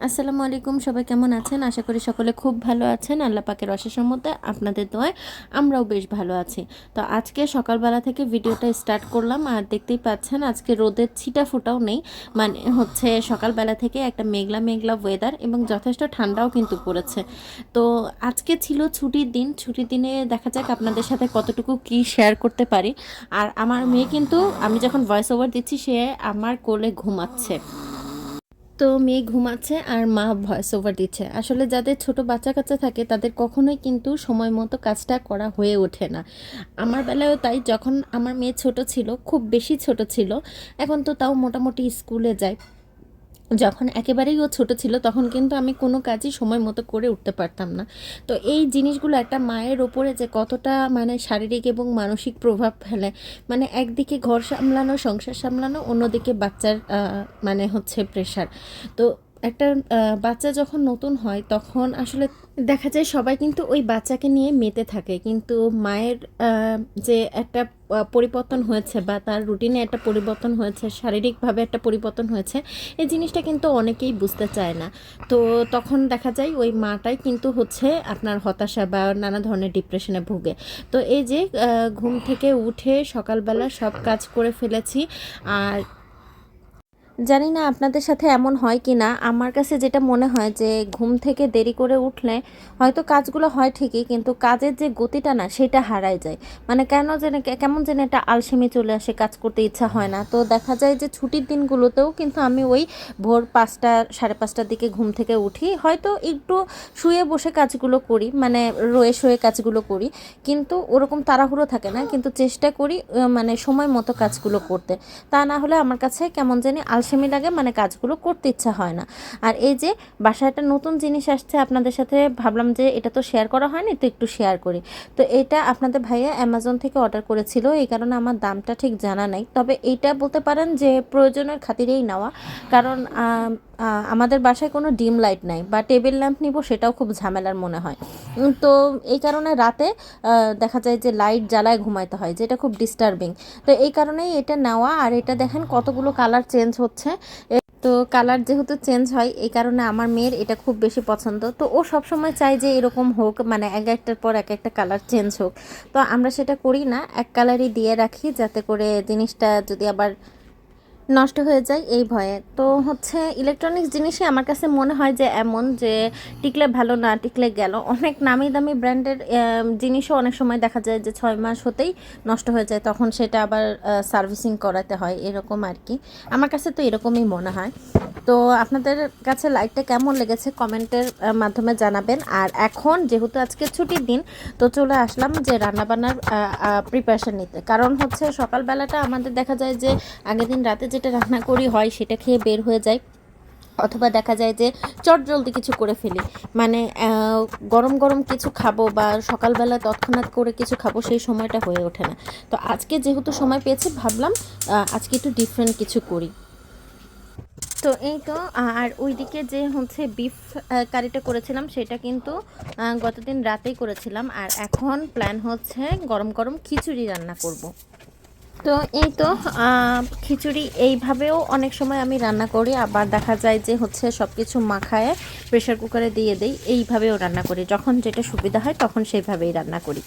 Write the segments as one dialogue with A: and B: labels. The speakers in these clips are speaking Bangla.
A: আসসালামু আলাইকুম, সবাই কেমন আছেন? আশা করি সকলে খুব ভালো আছেন। আল্লাহ পাকের অশেষ রহমতে আপনাদের দোয়ায় আমরাও বেশ ভালো আছি। তো আজকে সকালবেলা থেকে ভিডিওটা স্টার্ট করলাম, আর দেখতেই পাচ্ছেন আজকে রোদের ছিটা ফোটাও নেই। মানে হচ্ছে সকালবেলা থেকে একটা মেঘলা মেঘলা ওয়েদার এবং যথেষ্ট ঠান্ডাও কিন্তু পড়েছে। তো আজকে ছিল ছুটির দিন। ছুটির দিনে দেখা যাক আপনাদের সাথে কতটুকু কি শেয়ার করতে পারি। আর আমার মেয়ে কিন্তু, আমি যখন ভয়েস ওভার দিচ্ছি, সে আমার কোলে ঘুমাচ্ছে। তো মেয়ে ঘুমাচ্ছে আর মা ভয়েস ওভার দিচ্ছে। আসলে যাদের ছোট বাচ্চা কাচ্চা থাকে তাদের কখনোই কিন্তু সময় মতো কাজটা করা হয়ে ওঠে না। আমার বেলায়ও তাই। যখন আমার মেয়ে ছোট ছিল, খুব বেশি ছোট ছিল, এখন তো তাও মোটামুটি স্কুলে যায়, যখন একেবারেই ও ছোট ছিল তখন কিন্তু আমি কোনো কাজই সময় মতো করে উঠতে পারতাম না। তো এই জিনিসগুলো একটা মায়ের ওপরে যে কতটা মানে শারীরিক এবং মানসিক প্রভাব ফেলে, মানে একদিকে ঘর সামলানো, সংসার সামলানো, অন্যদিকে বাচ্চার মানে হচ্ছে প্রেশার। তো একটা বাচ্চা যখন নতুন হয় তখন আসলে দেখা যায় সবাই কিন্তু ওই বাচ্চাকে নিয়ে মেতে থাকে, কিন্তু মায়ের যে একটা পরিবর্তন হয়েছে বা তার রুটিনে একটা পরিবর্তন হয়েছে, শারীরিকভাবে একটা পরিবর্তন হয়েছে, এই জিনিসটা কিন্তু অনেকেই বুঝতে চায় না। তো তখন দেখা যায় ওই মাটাই কিন্তু হচ্ছে আপনার হতাশা বা নানা ধরনের ডিপ্রেশনে ভুগে। তো এই যে ঘুম থেকে উঠে সকালবেলা সব কাজ করে ফেলেছি। আর জানি না আপনাদের সাথে এমন হয় কি না, আমার কাছে যেটা মনে হয় যে ঘুম থেকে দেরি করে উঠলে হয়তো কাজগুলো হয় ঠিকই, কিন্তু কাজের যে গতিটা না সেটা হারায় যায়। মানে কেন যেন কেমন যেন একটা আলসেমি চলে আসে, কাজ করতে ইচ্ছা হয় না। তো দেখা যায় যে ছুটির দিনগুলোতেও কিন্তু আমি ওই ভোর 5টা 5:30টার দিকে ঘুম থেকে উঠি, হয়তো একটু শুয়ে বসে কাজগুলো করি, মানে রয়ে শোয়ে কাজগুলো করি, কিন্তু ওরকম তাড়াহুড়ো থাকে না, কিন্তু চেষ্টা করি মানে সময় মতো কাজগুলো করতে। তা না হলে আমার কাছে কেমন জানি আলসেমি লাগে, মানে কাজগুলো করতে ইচ্ছা হয় না। আর এই যে বাসায় একটা নতুন জিনিস আসছে, আপনাদের সাথে ভাবলাম যে এটা তো শেয়ার করা হয়নি, তো একটু শেয়ার করি। তো এটা আপনাদের ভাইয়া অ্যামাজন থেকে অর্ডার করেছিল, এই কারণে আমার দামটা ঠিক জানা নাই, তবে এইটা বলতে পারেন যে প্রয়োজনের খাতিরেই নেওয়া। কারণ আমাদের বাসায় কোনো ডিম লাইট নাই, বা টেবিল ল্যাম্প নিব সেটাও খুব ঝামেলার মনে হয়। তো এই কারণে রাতে দেখা যায় যে লাইট জ্বালায় ঘুমাইতে হয়, যেটা খুব ডিস্টার্বিং। তো এই কারণেই এটা নেওয়া। আর এটা দেখেন কতগুলো কালার চেঞ্জ হচ্ছে। তো কালার যেহেতু চেঞ্জ হয়, এই কারণে আমার মেয়ের এটা খুব বেশি পছন্দ। তো ও সবসময় চায় যে এরকম হোক, মানে এক একটার পর এক একটা কালার চেঞ্জ হোক। তো আমরা সেটা করি না, এক কালারই দিয়ে রাখি, যাতে করে জিনিসটা যদি আবার নষ্ট হয়ে যায় এই ভয়ে। তো হচ্ছে ইলেকট্রনিক্স জিনিসই আমার কাছে মনে হয় যে এমন যে টিকলে ভালো, না টিকলে গেল। অনেক নামি দামি ব্র্যান্ডের জিনিসও অনেক সময় দেখা যায় যে 6 মাস হতেই নষ্ট হয়ে যায়, তখন সেটা আবার সার্ভিসিং করাতে হয়, এরকম আর কি। আমার কাছে তো এরকমই মনে হয়। তো আপনাদের কাছে লাইটটা কেমন লেগেছে কমেন্টের মাধ্যমে জানাবেন। আর এখন যেহেতু আজকে ছুটির দিন, তো চলে আসলাম যে রান্নাবান্নার প্রিপারেশান নিতে। কারণ হচ্ছে সকালবেলাটা আমাদের দেখা যায় যে আগের দিন রাতে যেটা রান্না করি হয় সেটা খেয়ে বের হয়ে যায়, অথবা দেখা যায় যে চট জলদি কিছু করে ফেলি, মানে গরম গরম কিছু খাবো বা সকালবেলা তৎক্ষণাৎ করে কিছু খাবো, সেই সময়টা হয়ে ওঠে না। তো আজকে যেহেতু সময় পেয়েছি, ভাবলাম আজকে একটু ডিফারেন্ট কিছু করি। তো এই তো। আর ওইদিকে যে হচ্ছে বিফ কারিটা করেছিলাম সেটা কিন্তু গতদিন রাতেই করেছিলাম, আর এখন প্ল্যান হচ্ছে গরম গরম খিচুড়ি রান্না করব। তো এই তো খিচুড়ি এইভাবেও অনেক সময় আমি রান্না করি, আবার দেখা যায় যে হচ্ছে সব কিছু মাখায় প্রেশার কুকারে দিয়ে দিই, এইভাবেও রান্না করি। যখন যেটা সুবিধা হয় তখন সেইভাবেই রান্না করি।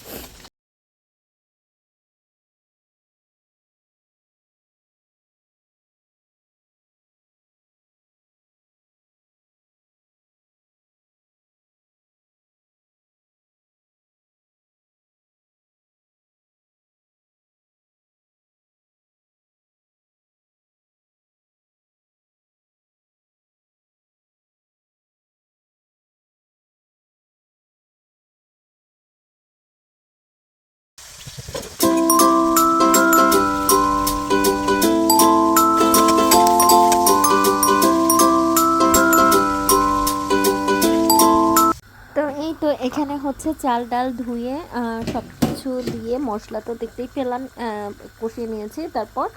A: তো এই তো এখানে হচ্ছে চাল ডাল ধুয়ে সব কিছু দিয়ে, মশলা তো দেখতেই পেলাম, কষিয়ে নিয়েছি। তারপর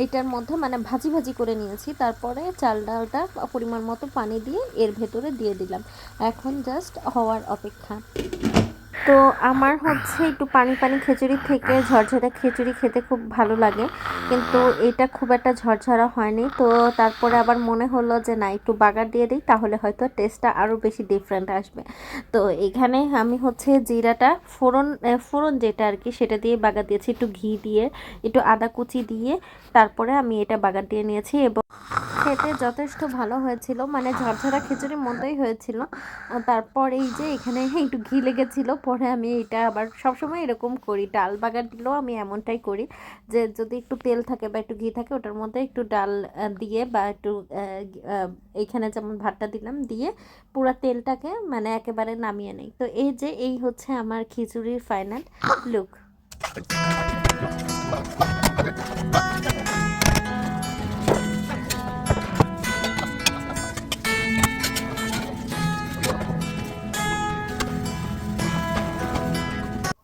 A: এটার মধ্যে মানে ভাজি ভাজি করে নিয়েছি, তারপরে চাল ডালটা পরিমাণ মতো পানি দিয়ে এর ভেতরে দিয়ে দিলাম। এখন জাস্ট হওয়ার অপেক্ষা। তো আমার হচ্ছে একটু পানি পানি খিচুড়ি থেকে ঝরঝরা খিচুড়ি খেতে খুব ভালো লাগে, কিন্তু এটা খুব একটা ঝরঝরা হয়নি। তো তারপরে আবার মনে হলো যে না, একটু বাগার দিয়ে দিই, তাহলে হয়তো টেস্টটা আরও বেশি ডিফারেন্ট আসবে। তো এখানে আমি হচ্ছে জিরাটা ফোড়ন যেটা আর কি সেটা দিয়ে বাগার দিয়েছি, একটু ঘি দিয়ে, একটু আদা কুচি দিয়ে, তারপরে আমি এটা বাগার দিয়ে নিয়েছি এবং খেতে যথেষ্ট ভালো হয়েছিল, মানে ঝরঝরা খিচুড়ির মতোই হয়েছিল। তারপর এই যে এখানে একটু ঘি লেগেছিল, পরে আমি এটা আবার সবসময় এরকম করি, ডাল বাগার দিলেও আমি এমনটাই করি যে যদি একটু তেল থাকে বা একটু ঘি থাকে ওটার মধ্যে একটু ডাল দিয়ে বা একটু এইখানে যেমন ভাতটা দিলাম দিয়ে পুরো তেলটাকে মানে একেবারে নামিয়ে নেই। তো এই যে এই হচ্ছে আমার খিচুড়ির ফাইনাল লুক।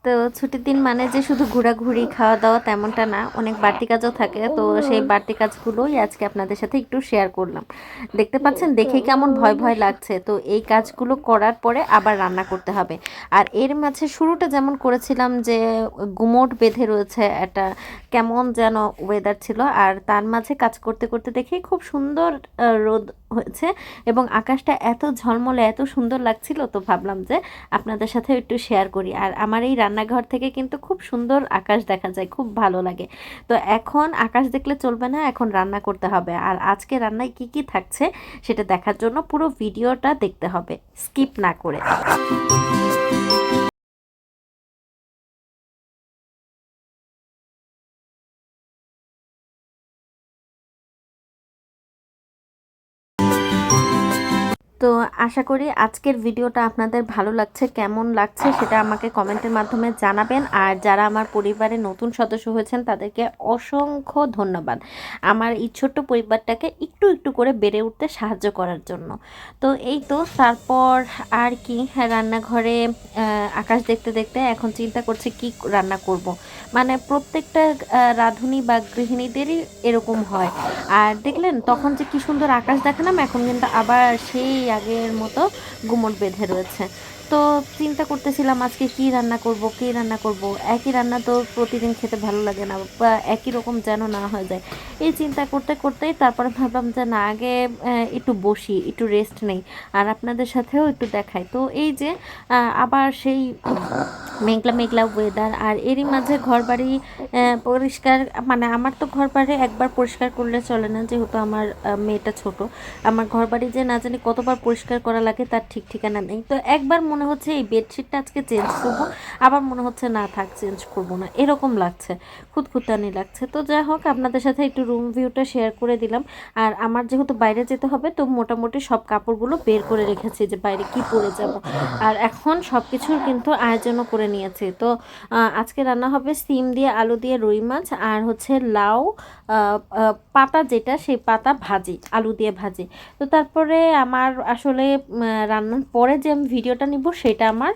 A: তো ছুটির দিন মানে যে শুধু ঘোরাঘুরি খাওয়া দাওয়া তেমনটা না, অনেক বাড়তি কাজও থাকে। তো সেই বাড়তি কাজগুলোই আজকে আপনাদের সাথে একটু শেয়ার করলাম। দেখতে পাচ্ছেন দেখে কেমন ভয় ভয় লাগছে। তো এই কাজগুলো করার পরে আবার রান্না করতে হবে। আর এর মাঝে শুরুটা যেমন করেছিলাম যে গুমোট বেঁধে রয়েছে, একটা কেমন যেন ওয়েদার ছিল, আর তার মাঝে কাজ করতে করতে দেখি খুব সুন্দর রোদ হয়েছে এবং আকাশটা এত ঝলমলে এত সুন্দর লাগছিল। তো ভাবলাম যে আপনাদের সাথে একটু শেয়ার করি। আর আমার এই রান্নাঘর থেকে কিন্তু খুব সুন্দর আকাশ দেখা যায়, খুব ভালো লাগে। তো এখন আকাশ দেখলে চলবে না, এখন রান্না করতে হবে। আর আজকে রান্নায় কি কি থাকছে সেটা দেখার জন্য পুরো ভিডিওটা দেখতে হবে, স্কিপ না করে। তো আশা করি আজকের ভিডিওটা আপনাদের ভালো লাগছে, কেমন লাগছে সেটা আমাকে কমেন্টের মাধ্যমে জানাবেন। আর যারা আমার পরিবারে নতুন সদস্য হয়েছেন তাদেরকে অসংখ্য ধন্যবাদ আমার এই ছোট্ট পরিবারটাকে একটু একটু করে বেড়ে উঠতে সাহায্য করার জন্য। তো এই তো তারপর আর কি, রান্নাঘরে আকাশ দেখতে দেখতে এখন চিন্তা করছি কি রান্না করব। মানে প্রত্যেকটা রাঁধুনি বা গৃহিণীদেরই এরকম হয়। আর দেখলেন তখন যে কি সুন্দর আকাশ দেখালাম, এখন কিন্তু আবার সেই আগের মতো গুমট বেঁধে রয়েছে। তো চিন্তা করতেছিলাম আজকে কি রান্না করব কি রান্না করব, একই রান্না তো প্রতিদিন খেতে ভালো লাগে না, বা একই রকম যেন না হয়ে যায়। এই চিন্তা করতে করতেই তারপরে ভাবলাম যে না, আগে একটু বসি, একটু রেস্ট নেই, আর আপনাদের সাথেও একটু দেখাই। তো এই যে আবার সেই মেঘলা মেঘলা ওয়েদার, আর এরই মাঝে ঘর বাড়ি পরিষ্কার, মানে আমার তো ঘর বাড়ি একবার পরিষ্কার করলে চলে না, যেহেতু আমার মেয়েটা ছোট। আমার ঘর বাড়ি যে না জানি কতবার পরিষ্কার করা লাগে তার ঠিক ঠিকানা নেই। তো একবার মনে হচ্ছে এই বেডশিটটা আজকে চেঞ্জ করবো, আবার মনে হচ্ছে না থাক চেঞ্জ করবো না, এরকম লাগছে, খুঁতখুঁতানি লাগছে। তো যাই হোক, আপনাদের সাথে একটু রুম ভিউটা শেয়ার করে দিলাম। আর আমার যেহেতু বাইরে যেতে হবে, তো মোটামুটি সব কাপড়গুলো বের করে রেখেছি যে বাইরে কি পরে যাব। আর এখন সব কিছুর কিন্তু আয়োজনও করে নিয়েছি। তো আজকে রান্না হবে সিম দিয়ে আলু দিয়ে রুই মাছ, আর হচ্ছে লাউ পাতা, যেটা সেই পাতা ভাজি, আলু দিয়ে ভাজি। তো তারপরে আমার আসলে রান্নার পরে যে আমি ভিডিওটা নিব সেটা আমার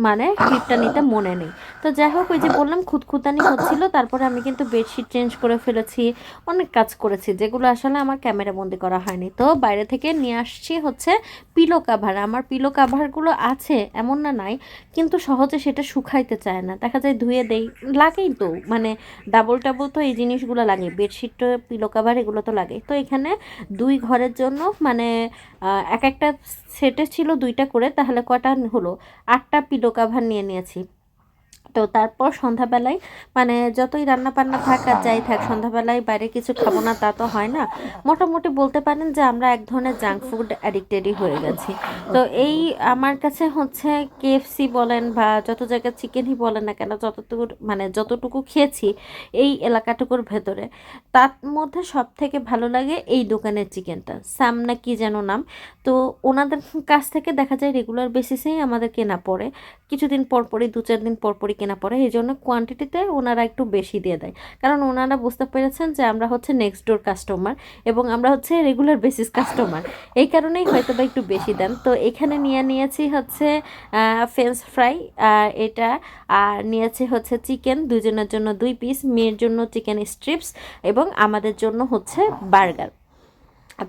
A: মানে ক্লিপটা নিতে মনে নেই। তো যাই হোক, ওই যে বললাম খুঁতখুঁতানি হচ্ছিল, তারপরে আমি কিন্তু বেডশিট চেঞ্জ করে ফেলেছি, অনেক কাজ করেছি যেগুলো আসলে আমার ক্যামেরা বন্দি করা হয়নি। তো বাইরে থেকে নিয়ে আসছি হচ্ছে পিলো কাভার। আমার পিলো কাভারগুলো আছে, এমন না নাই, কিন্তু সহজে সেটা শুকাইতে চায় না, দেখা যায় ধুয়ে দেই, লাগেই তো, মানে ডাবল টাবল তো এই জিনিসগুলো লাগে, বেডশিট তো পিলো কাভার এগুলো তো লাগে। তো এখানে দুই ঘরের জন্য মানে এক একটা সেটে ছিল দুইটা করে, তাহলে কটা হলো, 8টা পিলো কাভার নিয়ে নিয়েছি। তো তারপর সন্ধ্যাবেলায় মানে যতই রান্না বান্না থাক আর যাই থাক, সন্ধ্যাবেলায় বাইরে কিছু খাবো না তা তো হয় না। মোটামুটি বলতে পারেন যে আমরা এক ধরনের জাঙ্ক ফুড অ্যাডিক্টেডই হয়ে গেছি। তো এই আমার কাছে হচ্ছে কেএফসি বলেন বা যত জায়গায় চিকেনই বলেন না কেন, যতটুকু মানে যতটুকু খেয়েছি এই এলাকাটুকুর ভেতরে, তার মধ্যে সব থেকে ভালো লাগে এই দোকানের চিকেনটা, সাম না কি যেন নাম। তো ওনাদের কাছ থেকে দেখা যায় রেগুলার বেসিসেই আমাদের কেনা পড়ে, কিছুদিন পরপরই 2-4 দিন পরপরই কেনা পড়ে, এই জন্য কোয়ান্টিটিতে ওনারা একটু বেশি দিয়ে দেয়। কারণ ওনারা বুঝতে পেরেছেন যে আমরা হচ্ছে নেক্সট ডোর কাস্টমার এবং আমরা হচ্ছে রেগুলার বেসিস কাস্টমার, এই কারণেই হয়তো বা একটু বেশি দেন। তো এখানে নিয়ে নিয়েছি হচ্ছে ফ্রেঞ্চ ফ্রাই, আর এটা, আর নিয়েছি হচ্ছে চিকেন, দুজনের জন্য 2 পিস, মেয়ের জন্য চিকেন স্ট্রিপস এবং আমাদের জন্য হচ্ছে বার্গার।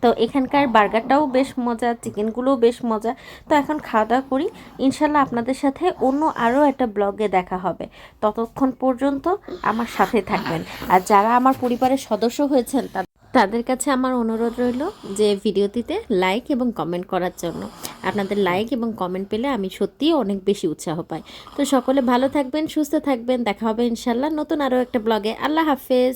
A: তো এখানকার বার্গারটাও বেশ মজা, চিকেনগুলোও বেশ মজা। তো এখন খাওয়া দাওয়া করি, ইনশাল্লাহ আপনাদের সাথে অন্য আরও একটা ব্লগে দেখা হবে। ততক্ষণ পর্যন্ত আমার সাথে থাকবেন। আর যারা আমার পরিবারের সদস্য হয়েছেন তাদের কাছে আমার অনুরোধ রইল যে ভিডিওটিতে লাইক এবং কমেন্ট করার জন্য। আপনাদের লাইক এবং কমেন্ট পেলে আমি সত্যিই অনেক বেশি উৎসাহ পাই। তো সকলে ভালো থাকবেন, সুস্থ থাকবেন, দেখা হবে ইনশাল্লাহ নতুন আরও একটা ব্লগে। আল্লাহ হাফেজ।